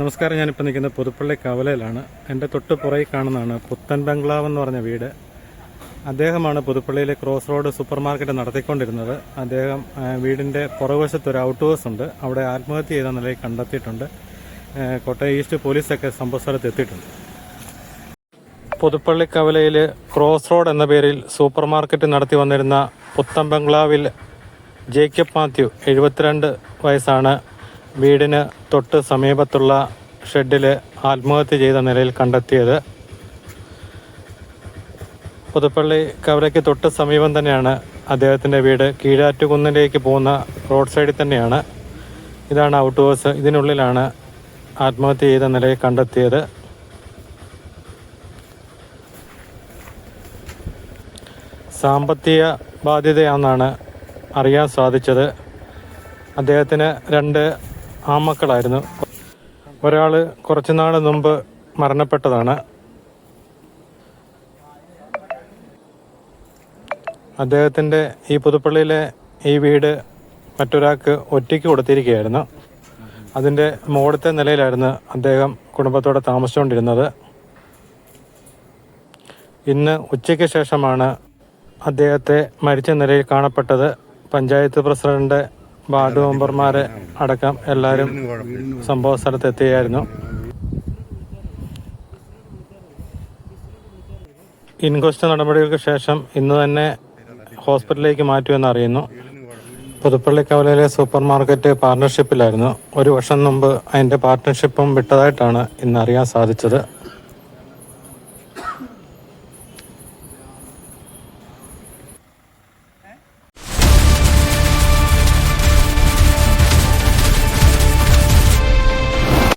നമസ്കാരം. ഞാനിപ്പോൾ നിൽക്കുന്നത് പുതുപ്പള്ളി കവലയിലാണ്. എൻ്റെ തൊട്ട് പുറകിൽ കാണുന്നതാണ് പുത്തൻ ബംഗ്ലാവ് എന്ന് പറഞ്ഞ വീട്. അദ്ദേഹമാണ് പുതുപ്പള്ളിയിലെ ക്രോസ് റോഡ് സൂപ്പർ മാർക്കറ്റ് നടത്തിക്കൊണ്ടിരുന്നത്. അദ്ദേഹം വീടിൻ്റെ പുറകുവശത്ത് ഒരു ഔട്ട് ഹൗസ് ഉണ്ട്, അവിടെ ആത്മഹത്യ ചെയ്ത നിലയിൽ കണ്ടെത്തിയിട്ടുണ്ട്. കോട്ടയം ഈസ്റ്റ് പോലീസൊക്കെ സംഭവ സ്ഥലത്ത് എത്തിയിട്ടുണ്ട്. പുതുപ്പള്ളി കവലയിൽ ക്രോസ് റോഡ് എന്ന പേരിൽ സൂപ്പർ മാർക്കറ്റ് നടത്തി വന്നിരുന്ന പുത്തൻ ബംഗ്ലാവിൽ ജേക്കബ് മാത്യു 72 വയസ്സാണ് വീടിന് തൊട്ട് സമീപത്തുള്ള ഷെഡിൽ ആത്മഹത്യ ചെയ്ത നിലയിൽ കണ്ടെത്തിയത്. പുതുപ്പള്ളി കവലയ്ക്ക് തൊട്ട് സമീപം തന്നെയാണ് അദ്ദേഹത്തിൻ്റെ വീട്. കീഴാറ്റുകുന്നിലേക്ക് പോകുന്ന റോഡ് സൈഡിൽ തന്നെയാണ്. ഇതാണ് ഔട്ട് ഹൗസ്. ഇതിനുള്ളിലാണ് ആത്മഹത്യ ചെയ്ത നിലയിൽ കണ്ടെത്തിയത്. സാമ്പത്തിക ബാധ്യതയാണെന്നാണ് അറിയാൻ സാധിച്ചത്. അദ്ദേഹത്തിന് 2 ആൺമക്കളായിരുന്നു. ഒരാൾ കുറച്ചുനാൾ മുമ്പ് മരണപ്പെട്ടതാണ്. അദ്ദേഹത്തിൻ്റെ ഈ പുതുപ്പള്ളിയിലെ ഈ വീട് മറ്റൊരാൾക്ക് ഒറ്റയ്ക്ക് കൊടുത്തിരിക്കുകയായിരുന്നു. അതിൻ്റെ മുകളിലത്തെ നിലയിലായിരുന്നു അദ്ദേഹം കുടുംബത്തോടെ താമസിച്ചുകൊണ്ടിരുന്നത്. ഇന്ന് ഉച്ചയ്ക്ക് ശേഷമാണ് അദ്ദേഹത്തെ മരിച്ച നിലയിൽ കാണപ്പെട്ടത്. പഞ്ചായത്ത് പ്രസിഡന്റ്, വാർഡ് മെമ്പർമാരെ അടക്കം എല്ലാവരും സംഭവ സ്ഥലത്ത് എത്തുകയായിരുന്നു. ഇൻക്വസ്റ്റ് നടപടികൾക്ക് ശേഷം ഇന്ന് തന്നെ ഹോസ്പിറ്റലിലേക്ക് മാറ്റുമെന്ന് അറിയുന്നു. പുതുപ്പള്ളി കവലയിലെ സൂപ്പർ മാർക്കറ്റ് പാർട്ണർഷിപ്പിലായിരുന്നു. 1 വർഷം മുമ്പ് അതിൻ്റെ പാർട്ണർഷിപ്പും വിട്ടതായിട്ടാണ് ഇന്ന് അറിയാൻ സാധിച്ചത്.